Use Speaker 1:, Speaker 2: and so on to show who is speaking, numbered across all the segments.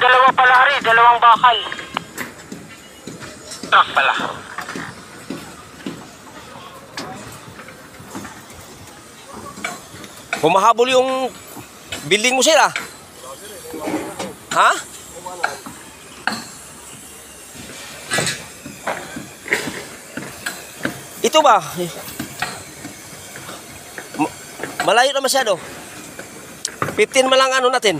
Speaker 1: dalawa pala rin, dalawang bakal. Truck pala.
Speaker 2: Humahabol yung building mo sila. Ha? Ito ba? Malayo na masyado. 15 man lang ano natin.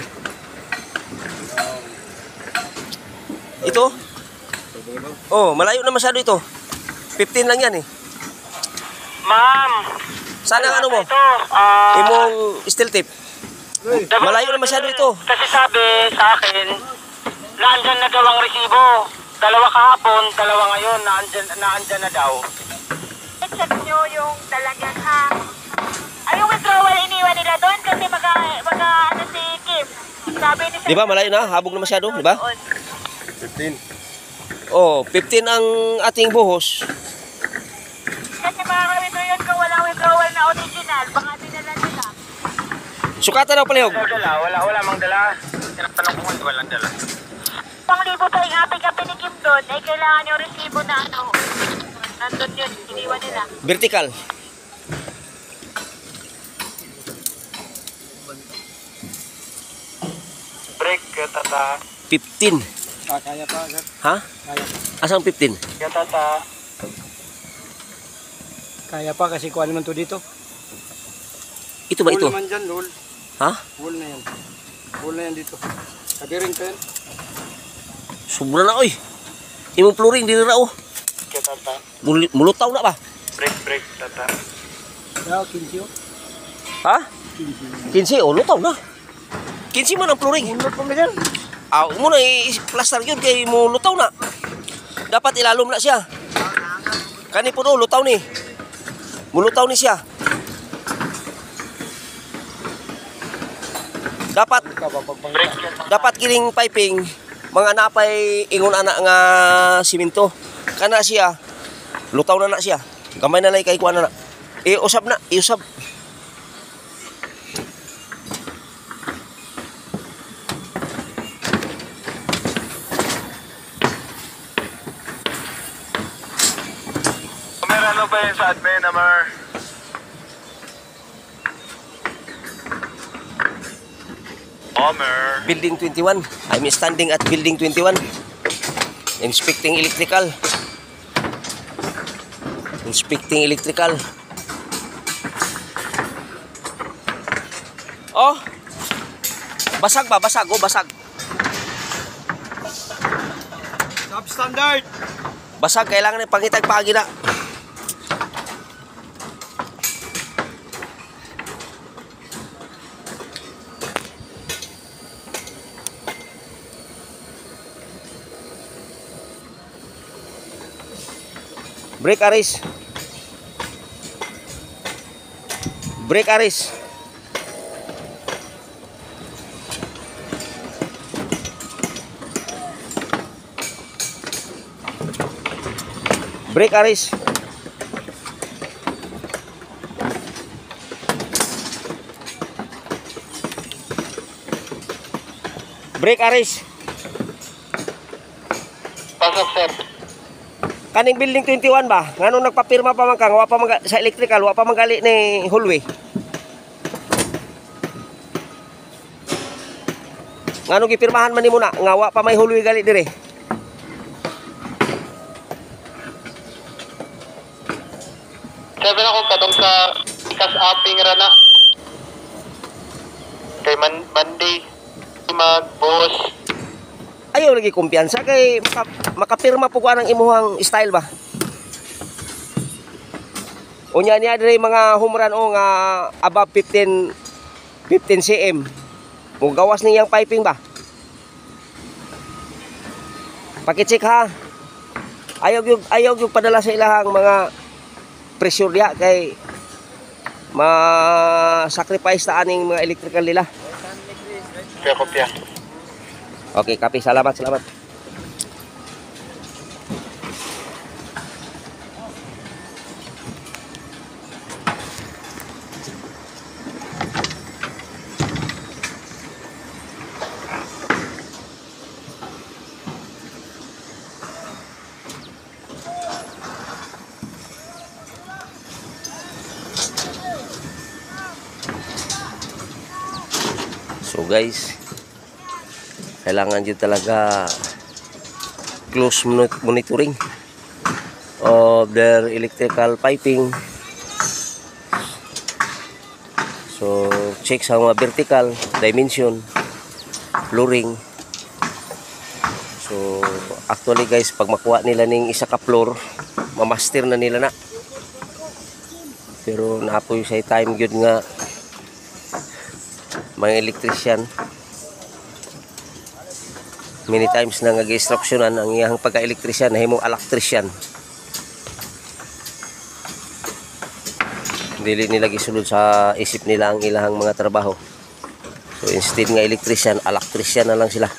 Speaker 2: Ito? Oh, malayo na masyado ito. 15 lang yan eh.
Speaker 1: Ma'am.
Speaker 2: Sana ang ano mo?
Speaker 1: Ito,
Speaker 2: imong steel tape. Malayo na masyado ito.
Speaker 1: Kasi sabi sa akin, naandyan na daw ang resibo. Dalawa kahapon, dalawa ngayon, naandyan na daw.
Speaker 3: Check nyo yung talagang ay yung withdrawal iniwan nila doon kasi ano si Kim. Sabi ni
Speaker 2: Di ba malayo na? Habog na masyado, di ba?
Speaker 4: 15.
Speaker 2: Oh, 15 ang ating buhos.
Speaker 3: Kasi makaka-withdraw yun kung walang withdrawal na original. Baka dinala nila.
Speaker 2: Sukatan daw palihog.
Speaker 1: Wala mang dala. Tinatanong ko kung walang dala.
Speaker 3: 2,000 pa yung api-kapi ni Kim doon ay kailangan yung resibo na ano. Nandun yun, iniwan nila.
Speaker 2: Vertical.
Speaker 1: Break, tata.
Speaker 2: 15.
Speaker 4: Kaya pa, sir.
Speaker 2: Ha?
Speaker 4: Kaya pa.
Speaker 2: Asang 15?
Speaker 1: Tata.
Speaker 4: Kaya pa kasi kuha naman to dito.
Speaker 2: Ito ba ito?
Speaker 4: Wall naman dyan, wall.
Speaker 2: Ha?
Speaker 4: Wall na yan. Wall na yan dito. Kabirin pa yan.
Speaker 2: Sobra na oy. Imong flooring dili ra oh.
Speaker 1: Tata.
Speaker 2: Mulutaw na ba?
Speaker 1: Break, tata.
Speaker 4: Kaya, 15 oh.
Speaker 2: Ha? 15 oh, lutaw na. 15 man ang flooring.
Speaker 4: Unod pa yan.
Speaker 2: Ah, mo na i-plaster yun kay mo lutaw na. Dapat ilalom na siya. Kani po do lutaw ni. Mulutaw ni siya. Dapat kining piping mga napay ingon ana nga simento. Kana siya lutaw na siya. Gamay na lay kay kuan na. Iusab na, iusab.
Speaker 1: Ano ba yun sa admin, Amar? Amar.
Speaker 2: Building 21. I'm standing at building 21. Inspecting electrical. Inspecting electrical. Oh. Basag ba? Basag. Oh, basag.
Speaker 4: Substandard.
Speaker 2: Basag. Kailangan ng pangitag pagi na. Brake aris. Brake aris. Brake aris. Brake aris.
Speaker 1: Pasok, sir.
Speaker 2: Kaning building 21 ba? Nganong nagpapirma pa man ka wa pa sa electrical, wa pa magali ni hallway. Nganong gipirmahan man nimo na nga wa pa may hallway gali dire?
Speaker 1: Sabi na ko kadong sa ikas upping ra na. Kay Monday mag-boss.
Speaker 2: Ayaw lagi kumpiyansa kay makapirma po ko anang imuhang style ba. Unya niya dire mga humran o nga above 15 cm. Mo gawas niyang piping ba? Pakicheck ha. Ayaw yung padala sa ilahang mga pressure diha kay ma-sacrifice ta aning mga electrical nila.
Speaker 1: Kopya.
Speaker 2: Okay, copy. Salamat. So guys, kailangan nyo talaga close monitoring of their electrical piping. So check sa mga vertical dimension, flooring. So actually guys, pag makuha nila ning isa ka floor, mamaster na nila na. Pero naapoy sa time gyud nga mga electrician many times na nag-instructionan ang iyang pagka-electrician na himong electrician. Dili nila gisulod sa isip nila ang ilang mga trabaho. So instead nga electrician, electrician na lang sila.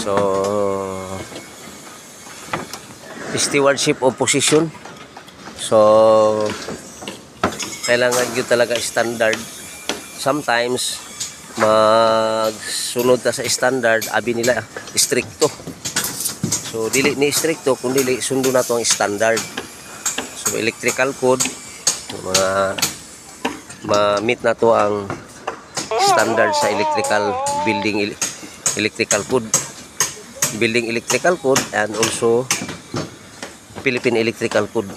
Speaker 2: So stewardship of position. So kailangan yun talaga standard. Sometimes magsunod ta sa standard, abi nila stricto. So dili ni stricto kundi sundo na to ang standard. So electrical code, mga ma-meet na to ang standard sa electrical building electrical code, building electrical code, and also Philippine Electrical Code.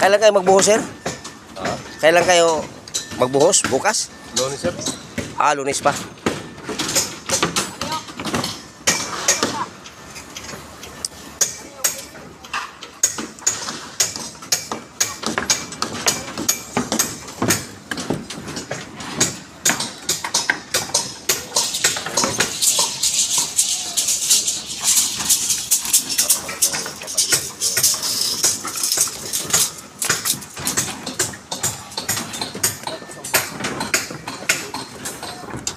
Speaker 2: Kailan kayo magbuhos, sir? Kailan kayo magbuhos? Bukas?
Speaker 4: Lunes, sir.
Speaker 2: Lunes pa.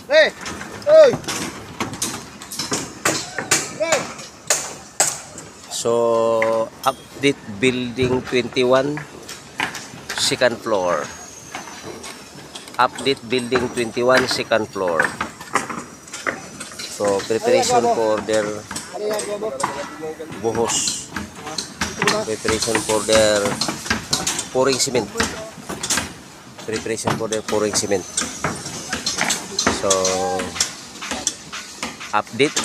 Speaker 4: Hey! Oy!
Speaker 2: So, update building 21, second floor. Update building 21, second floor. So, preparation for their buhos. Preparation for their pouring cement. Preparation for their pouring cement. So, update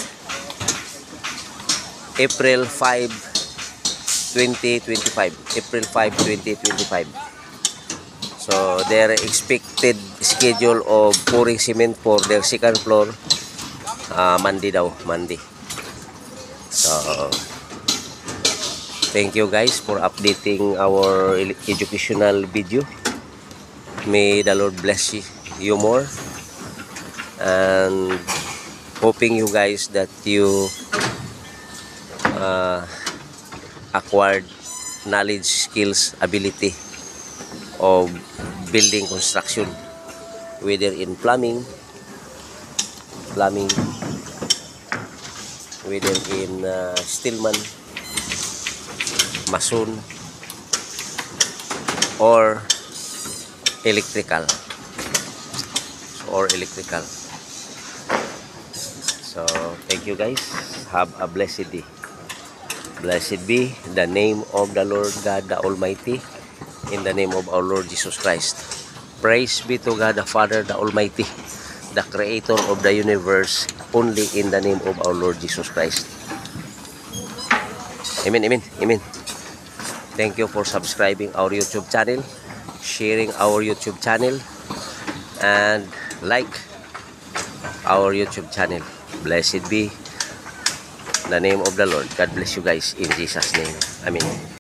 Speaker 2: April 5, 2025. April 5, 2025. So, their expected schedule of pouring cement for their second floor, Monday daw, Monday. So, thank you guys for updating our educational video. May the Lord bless you more. And hoping you guys that you acquired knowledge, skills, ability of building construction, whether in plumbing, whether in steelman, mason, or electrical. So thank you guys. Have a blessed day. Blessed be the name of the Lord God the Almighty, in the name of our Lord Jesus Christ. Praise be to God the Father the Almighty, the creator of the universe, only in the name of our Lord Jesus Christ. Amen, amen, amen. Thank you for subscribing our YouTube channel, sharing our YouTube channel, and like our YouTube channel. Blessed be the name of the Lord. God bless you guys in Jesus' name. Amen.